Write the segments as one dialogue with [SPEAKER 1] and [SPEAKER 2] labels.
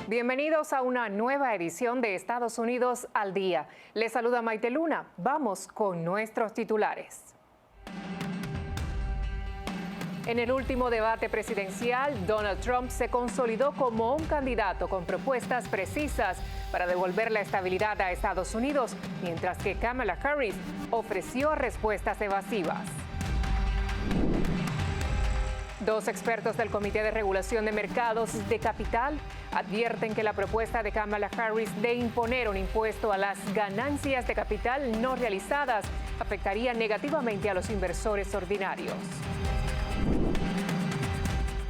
[SPEAKER 1] Bienvenidos a una nueva edición de Estados Unidos al Día. Les saluda Maite Luna. Vamos con nuestros titulares. En el último debate presidencial, Donald Trump se consolidó como un candidato con propuestas precisas para devolver la estabilidad a Estados Unidos, mientras que Kamala Harris ofreció respuestas evasivas. Dos expertos del Comité de Regulación de Mercados de Capital advierten que la propuesta de Kamala Harris de imponer un impuesto a las ganancias de capital no realizadas afectaría negativamente a los inversores ordinarios.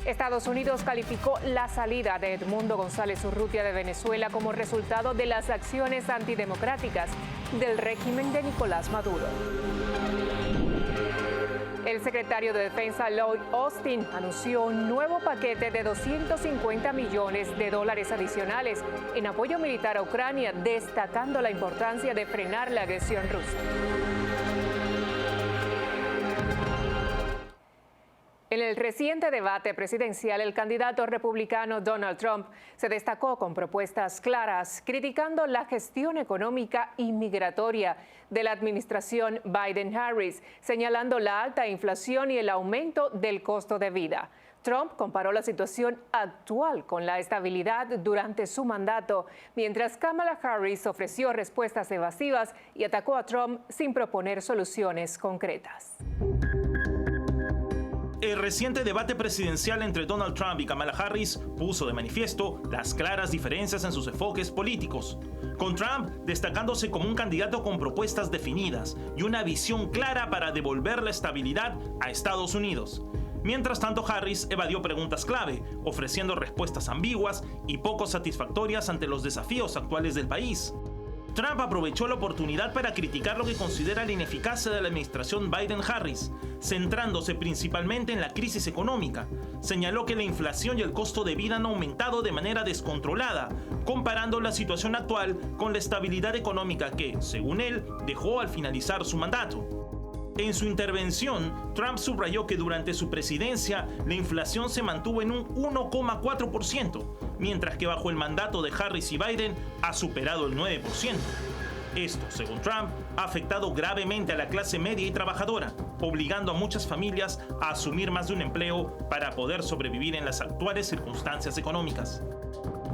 [SPEAKER 1] Estados Unidos calificó la salida de Edmundo González Urrutia de Venezuela como resultado de las acciones antidemocráticas del régimen de Nicolás Maduro. El secretario de Defensa Lloyd Austin anunció un nuevo paquete de $250 millones adicionales en apoyo militar a Ucrania, destacando la importancia de frenar la agresión rusa. En el reciente debate presidencial, el candidato republicano Donald Trump se destacó con propuestas claras, criticando la gestión económica y migratoria de la administración Biden-Harris, señalando la alta inflación y el aumento del costo de vida. Trump comparó la situación actual con la estabilidad durante su mandato, mientras Kamala Harris ofreció respuestas evasivas y atacó a Trump sin proponer soluciones concretas.
[SPEAKER 2] El reciente debate presidencial entre Donald Trump y Kamala Harris puso de manifiesto las claras diferencias en sus enfoques políticos, con Trump destacándose como un candidato con propuestas definidas y una visión clara para devolver la estabilidad a Estados Unidos. Mientras tanto, Harris evadió preguntas clave, ofreciendo respuestas ambiguas y poco satisfactorias ante los desafíos actuales del país. Trump aprovechó la oportunidad para criticar lo que considera la ineficacia de la administración Biden-Harris, centrándose principalmente en la crisis económica. Señaló que la inflación y el costo de vida han aumentado de manera descontrolada, comparando la situación actual con la estabilidad económica que, según él, dejó al finalizar su mandato. En su intervención, Trump subrayó que durante su presidencia la inflación se mantuvo en un 1,4%, mientras que bajo el mandato de Harris y Biden ha superado el 9%. Esto, según Trump, ha afectado gravemente a la clase media y trabajadora, obligando a muchas familias a asumir más de un empleo para poder sobrevivir en las actuales circunstancias económicas.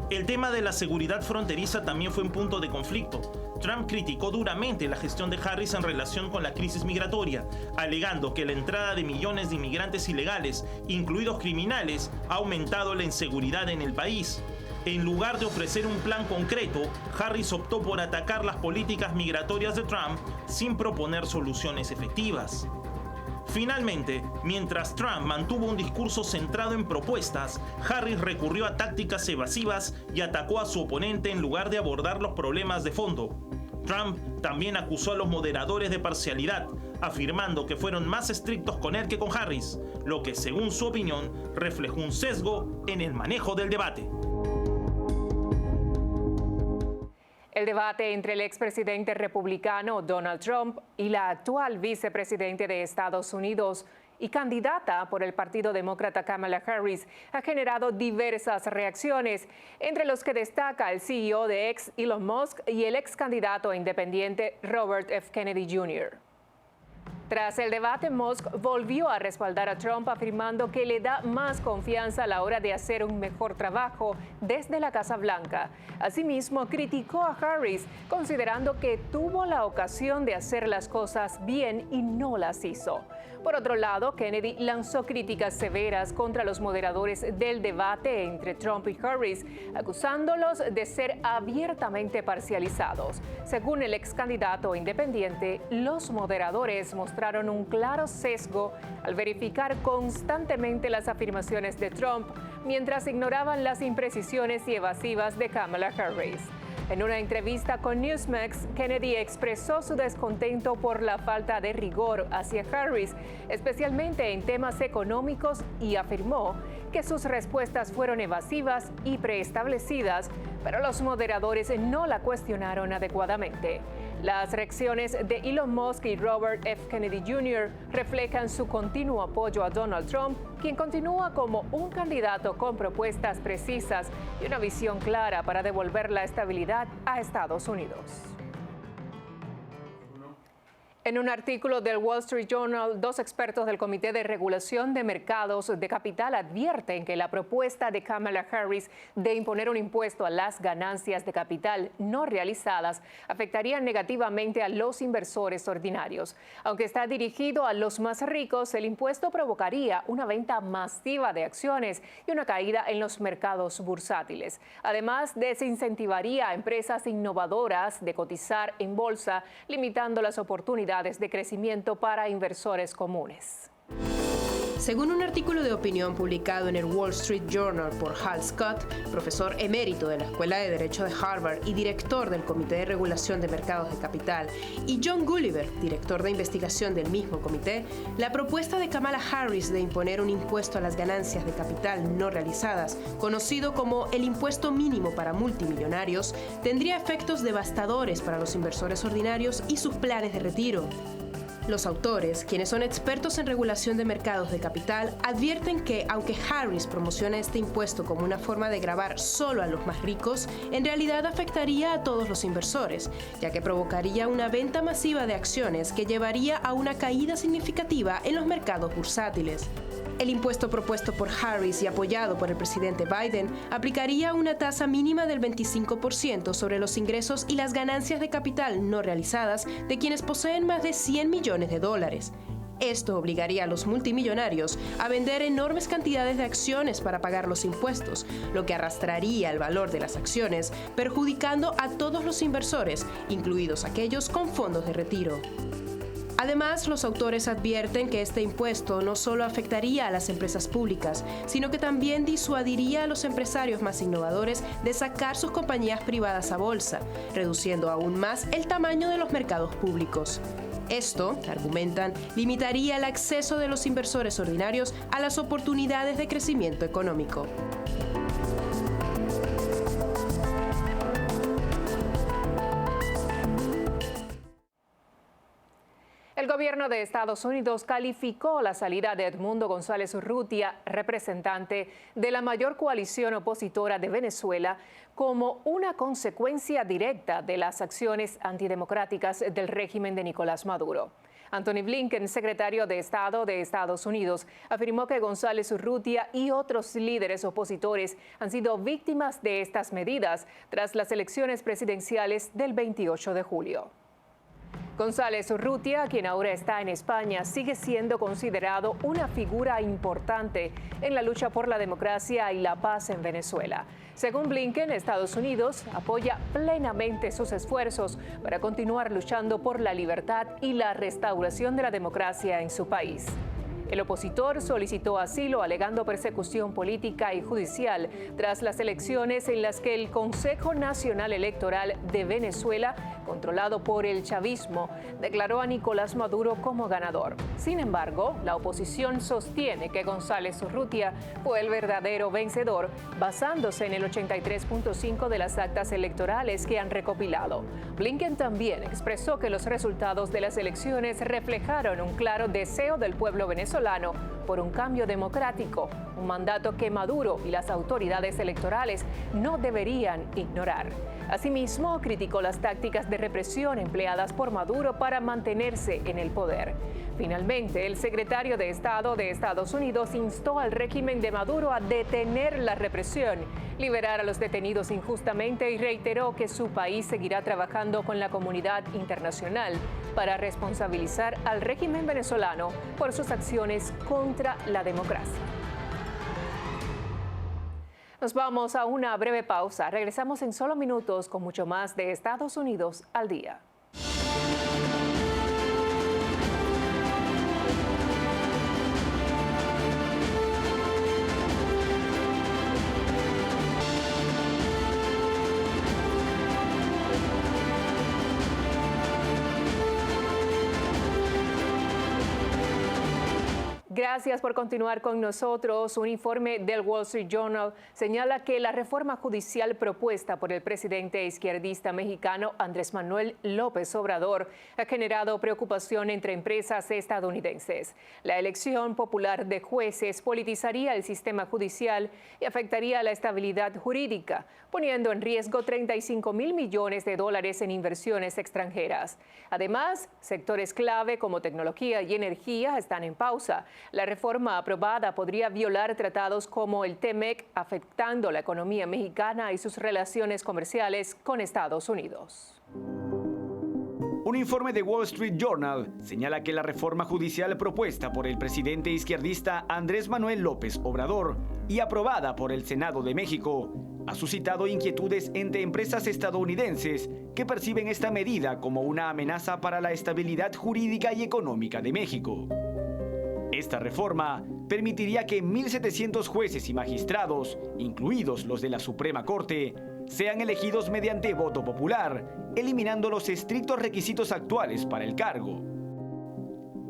[SPEAKER 2] El tema de la seguridad fronteriza también fue un punto de conflicto. Trump criticó duramente la gestión de Harris en relación con la crisis migratoria, alegando que la entrada de millones de inmigrantes ilegales, incluidos criminales, ha aumentado la inseguridad en el país. En lugar de ofrecer un plan concreto, Harris optó por atacar las políticas migratorias de Trump sin proponer soluciones efectivas. Finalmente, mientras Trump mantuvo un discurso centrado en propuestas, Harris recurrió a tácticas evasivas y atacó a su oponente en lugar de abordar los problemas de fondo. Trump también acusó a los moderadores de parcialidad, afirmando que fueron más estrictos con él que con Harris, lo que, según su opinión, reflejó un sesgo en el manejo del debate.
[SPEAKER 1] El debate entre el expresidente republicano Donald Trump y la actual vicepresidente de Estados Unidos y candidata por el Partido Demócrata Kamala Harris ha generado diversas reacciones, entre los que destaca el CEO de Elon Musk y el ex candidato independiente Robert F. Kennedy Jr. Tras el debate, Musk volvió a respaldar a Trump, afirmando que le da más confianza a la hora de hacer un mejor trabajo desde la Casa Blanca. Asimismo, criticó a Harris, considerando que tuvo la ocasión de hacer las cosas bien y no las hizo. Por otro lado, Kennedy lanzó críticas severas contra los moderadores del debate entre Trump y Harris, acusándolos de ser abiertamente parcializados. Según el ex candidato independiente, los moderadores mostraron un claro sesgo al verificar constantemente las afirmaciones de Trump, mientras ignoraban las imprecisiones y evasivas de Kamala Harris. En una entrevista con Newsmax, Kennedy expresó su descontento por la falta de rigor hacia Harris, especialmente en temas económicos, y afirmó que sus respuestas fueron evasivas y preestablecidas, pero los moderadores no la cuestionaron adecuadamente. Las reacciones de Elon Musk y Robert F. Kennedy Jr. reflejan su continuo apoyo a Donald Trump, quien continúa como un candidato con propuestas precisas y una visión clara para devolver la estabilidad a Estados Unidos. En un artículo del Wall Street Journal, dos expertos del Comité de Regulación de Mercados de Capital advierten que la propuesta de Kamala Harris de imponer un impuesto a las ganancias de capital no realizadas afectaría negativamente a los inversores ordinarios. Aunque está dirigido a los más ricos, el impuesto provocaría una venta masiva de acciones y una caída en los mercados bursátiles. Además, desincentivaría a empresas innovadoras de cotizar en bolsa, limitando las oportunidades de crecimiento para inversores comunes.
[SPEAKER 3] Según un artículo de opinión publicado en el Wall Street Journal por Hal Scott, profesor emérito de la Escuela de Derecho de Harvard y director del Comité de Regulación de Mercados de Capital, y John Gulliver, director de investigación del mismo comité, la propuesta de Kamala Harris de imponer un impuesto a las ganancias de capital no realizadas, conocido como el impuesto mínimo para multimillonarios, tendría efectos devastadores para los inversores ordinarios y sus planes de retiro. Los autores, quienes son expertos en regulación de mercados de capital, advierten que, aunque Harris promociona este impuesto como una forma de gravar solo a los más ricos, en realidad afectaría a todos los inversores, ya que provocaría una venta masiva de acciones que llevaría a una caída significativa en los mercados bursátiles. El impuesto propuesto por Harris y apoyado por el presidente Biden aplicaría una tasa mínima del 25% sobre los ingresos y las ganancias de capital no realizadas de quienes poseen más de $100 millones. Esto obligaría a los multimillonarios a vender enormes cantidades de acciones para pagar los impuestos, lo que arrastraría el valor de las acciones, perjudicando a todos los inversores, incluidos aquellos con fondos de retiro. Además, los autores advierten que este impuesto no solo afectaría a las empresas públicas, sino que también disuadiría a los empresarios más innovadores de sacar sus compañías privadas a bolsa, reduciendo aún más el tamaño de los mercados públicos. Esto, argumentan, limitaría el acceso de los inversores ordinarios a las oportunidades de crecimiento económico.
[SPEAKER 1] El gobierno de Estados Unidos calificó la salida de Edmundo González Urrutia, representante de la mayor coalición opositora de Venezuela, como una consecuencia directa de las acciones antidemocráticas del régimen de Nicolás Maduro. Anthony Blinken, secretario de Estado de Estados Unidos, afirmó que González Urrutia y otros líderes opositores han sido víctimas de estas medidas tras las elecciones presidenciales del 28 de julio. González Urrutia, quien ahora está en España, sigue siendo considerado una figura importante en la lucha por la democracia y la paz en Venezuela. Según Blinken, Estados Unidos apoya plenamente sus esfuerzos para continuar luchando por la libertad y la restauración de la democracia en su país. El opositor solicitó asilo alegando persecución política y judicial tras las elecciones en las que el Consejo Nacional Electoral de Venezuela, controlado por el chavismo, declaró a Nicolás Maduro como ganador. Sin embargo, la oposición sostiene que González Urrutia fue el verdadero vencedor, basándose en el 83.5% de las actas electorales que han recopilado. Blinken también expresó que los resultados de las elecciones reflejaron un claro deseo del pueblo venezolano por un cambio democrático, un mandato que Maduro y las autoridades electorales no deberían ignorar. Asimismo, criticó las tácticas de represión empleadas por Maduro para mantenerse en el poder. Finalmente, el secretario de Estado de Estados Unidos instó al régimen de Maduro a detener la represión, liberar a los detenidos injustamente y reiteró que su país seguirá trabajando con la comunidad internacional para responsabilizar al régimen venezolano por sus acciones contra la democracia. Nos vamos a una breve pausa. Regresamos en solo minutos con mucho más de Estados Unidos al día. Gracias por continuar con nosotros. Un informe del Wall Street Journal señala que la reforma judicial propuesta por el presidente izquierdista mexicano Andrés Manuel López Obrador ha generado preocupación entre empresas estadounidenses. La elección popular de jueces politizaría el sistema judicial y afectaría la estabilidad jurídica, poniendo en riesgo $35 mil millones en inversiones extranjeras. Además, sectores clave como tecnología y energía están en pausa. La reforma aprobada podría violar tratados como el TEMEC, afectando la economía mexicana y sus relaciones comerciales con Estados Unidos.
[SPEAKER 4] Un informe de Wall Street Journal señala que la reforma judicial propuesta por el presidente izquierdista Andrés Manuel López Obrador y aprobada por el Senado de México ha suscitado inquietudes entre empresas estadounidenses que perciben esta medida como una amenaza para la estabilidad jurídica y económica de México. Esta reforma permitiría que 1.700 jueces y magistrados, incluidos los de la Suprema Corte, sean elegidos mediante voto popular, eliminando los estrictos requisitos actuales para el cargo.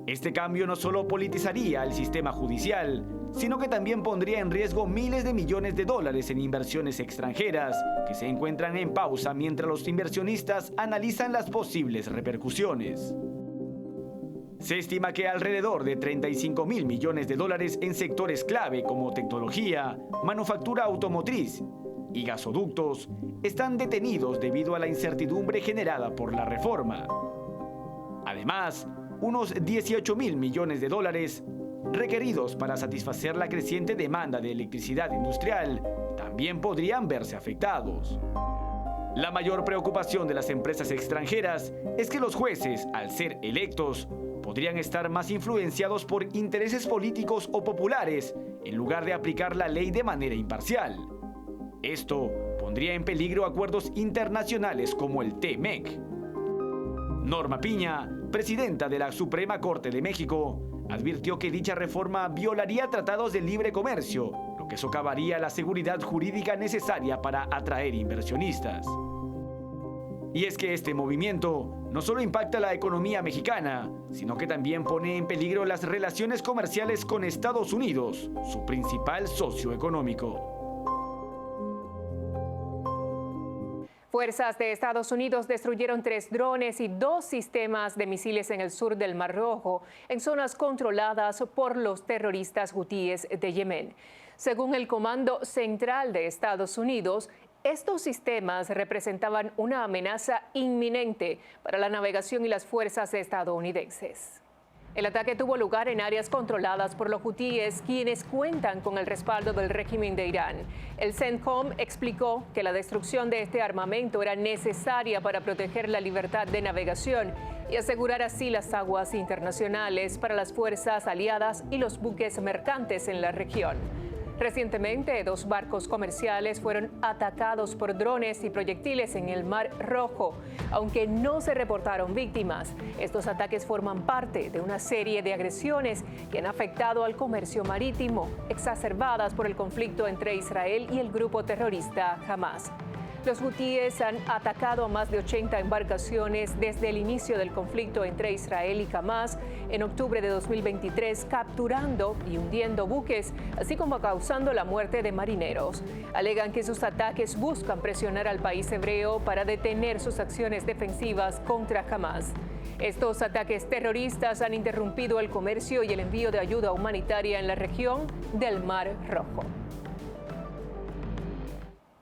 [SPEAKER 4] Este cambio no solo politizaría el sistema judicial, sino que también pondría en riesgo miles de millones de dólares en inversiones extranjeras que se encuentran en pausa mientras los inversionistas analizan las posibles repercusiones. Se estima que alrededor de $35 mil millones en sectores clave como tecnología, manufactura automotriz y gasoductos están detenidos debido a la incertidumbre generada por la reforma. Además, unos $18 mil millones requeridos para satisfacer la creciente demanda de electricidad industrial también podrían verse afectados. La mayor preocupación de las empresas extranjeras es que los jueces, al ser electos, podrían estar más influenciados por intereses políticos o populares en lugar de aplicar la ley de manera imparcial. Esto pondría en peligro acuerdos internacionales como el TEMEC. Norma Piña, presidenta de la Suprema Corte de México, advirtió que dicha reforma violaría tratados de libre comercio, lo que socavaría la seguridad jurídica necesaria para atraer inversionistas. Y es que este movimiento no solo impacta la economía mexicana, sino que también pone en peligro las relaciones comerciales con Estados Unidos, su principal socio económico.
[SPEAKER 1] Fuerzas de Estados Unidos destruyeron 3 drones y 2 sistemas de misiles en el sur del Mar Rojo, en zonas controladas por los terroristas hutíes de Yemen. Según el Comando Central de Estados Unidos, estos sistemas representaban una amenaza inminente para la navegación y las fuerzas estadounidenses. El ataque tuvo lugar en áreas controladas por los hutíes, quienes cuentan con el respaldo del régimen de Irán. El CENTCOM explicó que la destrucción de este armamento era necesaria para proteger la libertad de navegación y asegurar así las aguas internacionales para las fuerzas aliadas y los buques mercantes en la región. Recientemente, 2 barcos comerciales fueron atacados por drones y proyectiles en el Mar Rojo. Aunque no se reportaron víctimas, estos ataques forman parte de una serie de agresiones que han afectado al comercio marítimo, exacerbadas por el conflicto entre Israel y el grupo terrorista Hamas. Los hutíes han atacado a más de 80 embarcaciones desde el inicio del conflicto entre Israel y Hamas en octubre de 2023, capturando y hundiendo buques, así como causando la muerte de marineros. Alegan que sus ataques buscan presionar al país hebreo para detener sus acciones defensivas contra Hamas. Estos ataques terroristas han interrumpido el comercio y el envío de ayuda humanitaria en la región del Mar Rojo.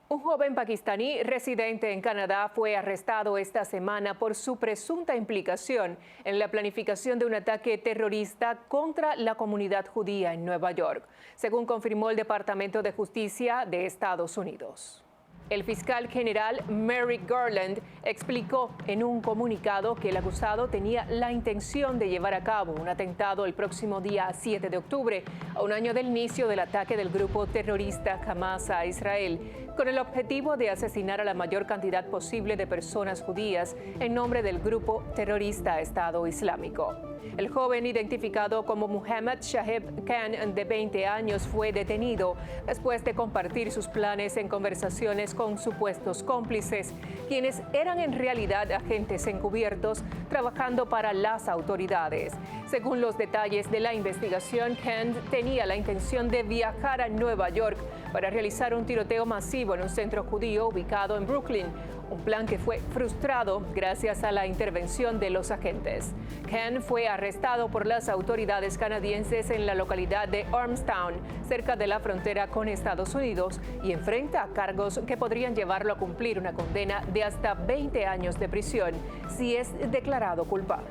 [SPEAKER 1] Un joven pakistaní residente en Canadá fue arrestado esta semana por su presunta implicación en la planificación de un ataque terrorista contra la comunidad judía en Nueva York, según confirmó el Departamento de Justicia de Estados Unidos. El fiscal general Merrick Garland explicó en un comunicado que el acusado tenía la intención de llevar a cabo un atentado el próximo día 7 de octubre, a un año del inicio del ataque del grupo terrorista Hamas a Israel, con el objetivo de asesinar a la mayor cantidad posible de personas judías en nombre del grupo terrorista Estado Islámico. El joven, identificado como Muhammad Shaheb Khan, de 20 años, fue detenido después de compartir sus planes en conversaciones con con supuestos cómplices, quienes eran en realidad agentes encubiertos trabajando para las autoridades. Según los detalles de la investigación, Kent tenía la intención de viajar a Nueva York para realizar un tiroteo masivo en un centro judío ubicado en Brooklyn, un plan que fue frustrado gracias a la intervención de los agentes. Kent fue arrestado por las autoridades canadienses en la localidad de Ormstown, cerca de la frontera con Estados Unidos, y enfrenta cargos que podrían llevarlo a cumplir una condena de hasta 20 años de prisión si es declarado culpable.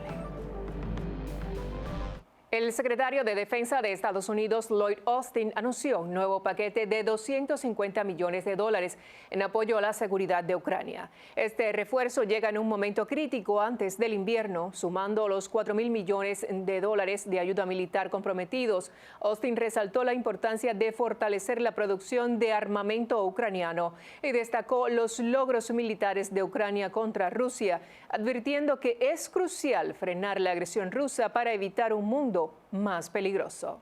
[SPEAKER 1] El secretario de Defensa de Estados Unidos, Lloyd Austin, anunció un nuevo paquete de $250 millones en apoyo a la seguridad de Ucrania. Este refuerzo llega en un momento crítico antes del invierno, sumando los $4.000 millones de ayuda militar comprometidos. Austin resaltó la importancia de fortalecer la producción de armamento ucraniano y destacó los logros militares de Ucrania contra Rusia, advirtiendo que es crucial frenar la agresión rusa para evitar un mundo más peligroso.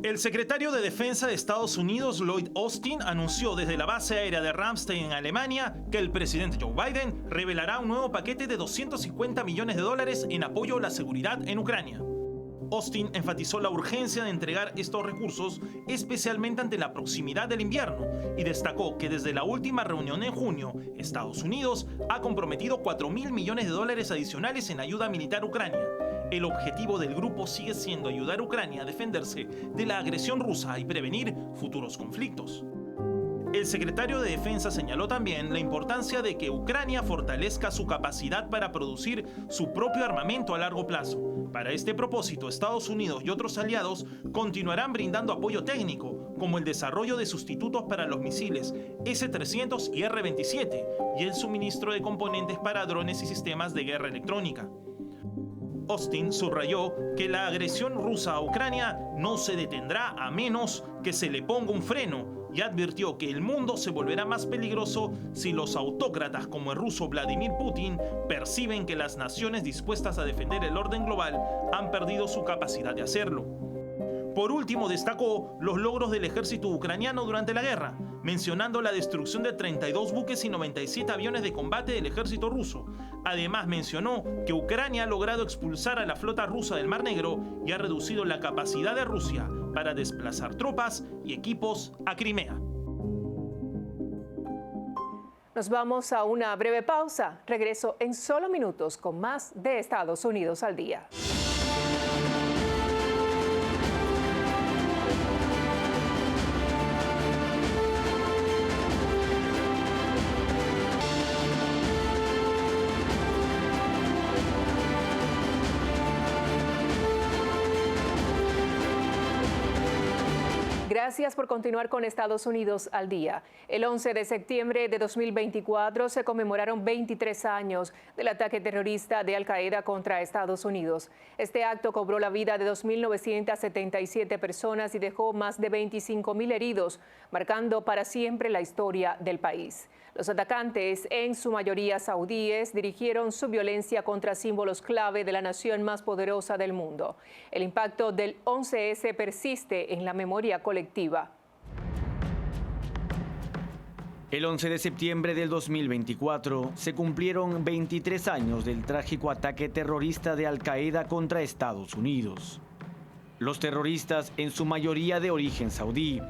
[SPEAKER 2] El secretario de Defensa de Estados Unidos, Lloyd Austin, anunció desde la base aérea de Ramstein en Alemania que el presidente Joe Biden revelará un nuevo paquete de $250 millones en apoyo a la seguridad en Ucrania. Austin enfatizó la urgencia de entregar estos recursos, especialmente ante la proximidad del invierno, y destacó que desde la última reunión en junio, Estados Unidos ha comprometido $4.000 millones adicionales en ayuda militar a Ucrania. El objetivo del grupo sigue siendo ayudar a Ucrania a defenderse de la agresión rusa y prevenir futuros conflictos. El secretario de Defensa señaló también la importancia de que Ucrania fortalezca su capacidad para producir su propio armamento a largo plazo. Para este propósito, Estados Unidos y otros aliados continuarán brindando apoyo técnico, como el desarrollo de sustitutos para los misiles S-300 y R-27 y el suministro de componentes para drones y sistemas de guerra electrónica. Austin subrayó que la agresión rusa a Ucrania no se detendrá a menos que se le ponga un freno, y advirtió que el mundo se volverá más peligroso si los autócratas como el ruso Vladimir Putin perciben que las naciones dispuestas a defender el orden global han perdido su capacidad de hacerlo. Por último, destacó los logros del ejército ucraniano durante la guerra, mencionando la destrucción de 32 buques y 97 aviones de combate del ejército ruso. Además, mencionó que Ucrania ha logrado expulsar a la flota rusa del Mar Negro y ha reducido la capacidad de Rusia para desplazar tropas y equipos a Crimea.
[SPEAKER 1] Nos vamos a una breve pausa. Regreso en solo minutos con más de Estados Unidos al día. Gracias por continuar con Estados Unidos al día. El 11 de septiembre de 2024 se conmemoraron 23 años del ataque terrorista de Al-Qaeda contra Estados Unidos. Este acto cobró la vida de 2.977 personas y dejó más de 25.000 heridos, marcando para siempre la historia del país. Los atacantes, en su mayoría saudíes, dirigieron su violencia contra símbolos clave de la nación más poderosa del mundo. El impacto del 11S persiste en la memoria colectiva.
[SPEAKER 4] El 11 de septiembre del 2024 se cumplieron 23 años del trágico ataque terrorista de Al-Qaeda contra Estados Unidos. Los terroristas, en su mayoría de origen saudí,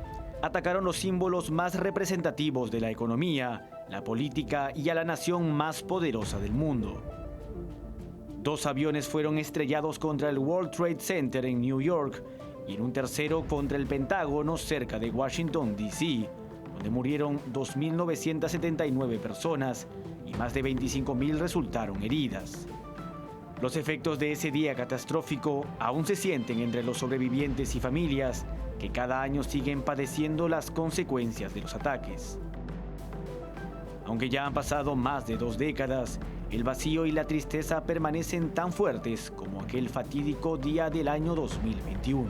[SPEAKER 4] atacaron los símbolos más representativos de la economía, la política y a la nación más poderosa del mundo. 2 aviones fueron estrellados contra el World Trade Center en New York y en un tercero contra el Pentágono cerca de Washington, D.C., donde murieron 2.979 personas y más de 25.000 resultaron heridas. Los efectos de ese día catastrófico aún se sienten entre los sobrevivientes y familias que cada año siguen padeciendo las consecuencias de los ataques. Aunque ya han pasado más de 2 décadas, el vacío y la tristeza permanecen tan fuertes como aquel fatídico día del año 2021.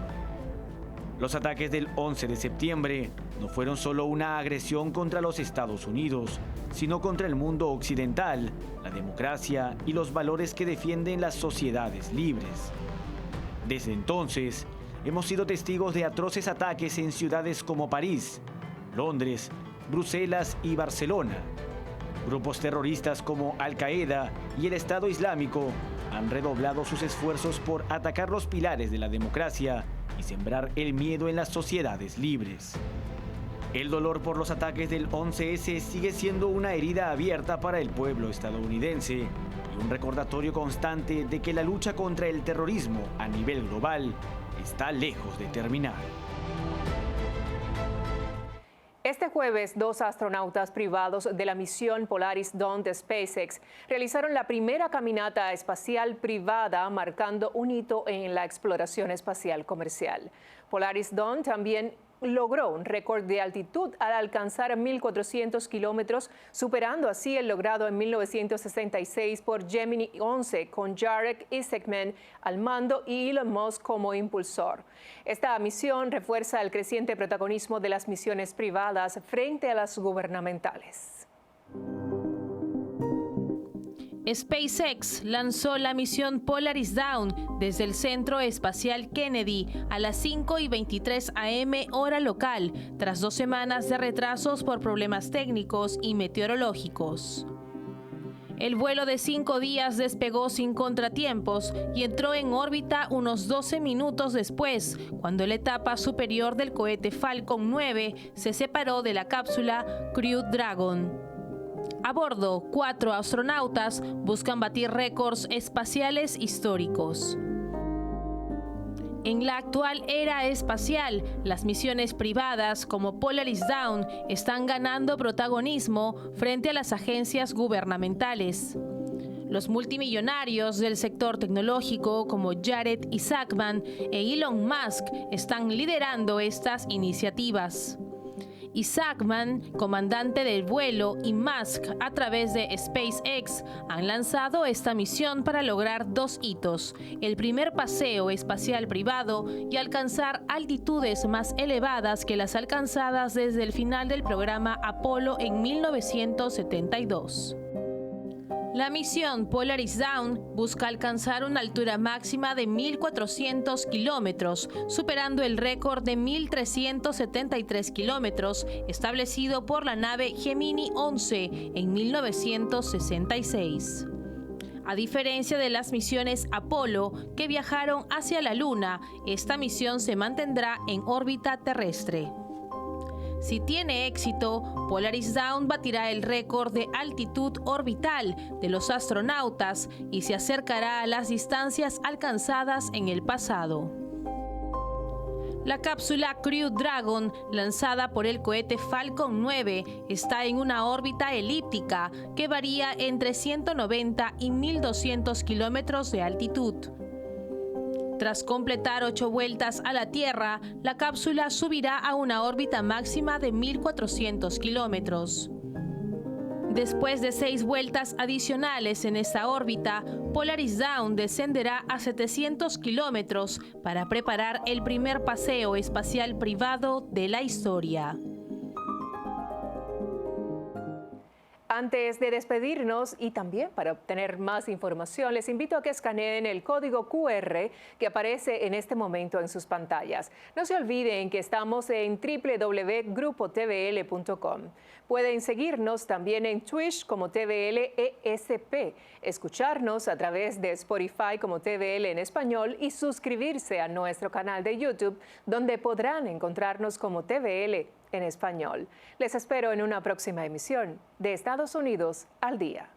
[SPEAKER 4] Los ataques del 11 de septiembre no fueron solo una agresión contra los Estados Unidos, sino contra el mundo occidental, la democracia y los valores que defienden las sociedades libres. Desde entonces, hemos sido testigos de atroces ataques en ciudades como París, Londres, Bruselas y Barcelona. Grupos terroristas como Al-Qaeda y el Estado Islámico han redoblado sus esfuerzos por atacar los pilares de la democracia y sembrar el miedo en las sociedades libres. El dolor por los ataques del 11S sigue siendo una herida abierta para el pueblo estadounidense y un recordatorio constante de que la lucha contra el terrorismo a nivel global está lejos de terminar.
[SPEAKER 1] Este jueves, 2 astronautas privados de la misión Polaris Dawn de SpaceX realizaron la primera caminata espacial privada, marcando un hito en la exploración espacial comercial. Polaris Dawn también logró un récord de altitud al alcanzar 1.400 kilómetros, superando así el logrado en 1966 por Gemini 11 con Jarek Isaacman al mando y Elon Musk como impulsor. Esta misión refuerza el creciente protagonismo de las misiones privadas frente a las gubernamentales.
[SPEAKER 5] SpaceX lanzó la misión Polaris Dawn desde el Centro Espacial Kennedy a las 5:23 a.m. hora local, tras 2 semanas de retrasos por problemas técnicos y meteorológicos. El vuelo de 5 días despegó sin contratiempos y entró en órbita unos 12 minutos después, cuando la etapa superior del cohete Falcon 9 se separó de la cápsula Crew Dragon. A bordo, 4 astronautas buscan batir récords espaciales históricos. En la actual era espacial, las misiones privadas como Polaris Dawn están ganando protagonismo frente a las agencias gubernamentales. Los multimillonarios del sector tecnológico como Jarek Isaacman e Elon Musk están liderando estas iniciativas. Isaacman, comandante del vuelo, y Musk, a través de SpaceX, han lanzado esta misión para lograr 2 hitos: el primer paseo espacial privado y alcanzar altitudes más elevadas que las alcanzadas desde el final del programa Apolo en 1972. La misión Polaris Dawn busca alcanzar una altura máxima de 1.400 kilómetros, superando el récord de 1.373 kilómetros establecido por la nave Gemini 11 en 1966. A diferencia de las misiones Apolo, que viajaron hacia la Luna, esta misión se mantendrá en órbita terrestre. Si tiene éxito, Polaris Dawn batirá el récord de altitud orbital de los astronautas y se acercará a las distancias alcanzadas en el pasado. La cápsula Crew Dragon, lanzada por el cohete Falcon 9, está en una órbita elíptica que varía entre 190 y 1.200 kilómetros de altitud. Tras completar 8 vueltas a la Tierra, la cápsula subirá a una órbita máxima de 1.400 kilómetros. Después de 6 vueltas adicionales en esta órbita, Polaris Dawn descenderá a 700 kilómetros para preparar el primer paseo espacial privado de la historia.
[SPEAKER 1] Antes de despedirnos y también para obtener más información, les invito a que escaneen el código QR que aparece en este momento en sus pantallas. No se olviden que estamos en www.grupotvl.com. Pueden seguirnos también en Twitch como TVL-ESP, escucharnos a través de Spotify como TVL en español y suscribirse a nuestro canal de YouTube, donde podrán encontrarnos como TVL en español. Les espero en una próxima emisión de Estados Unidos al Día.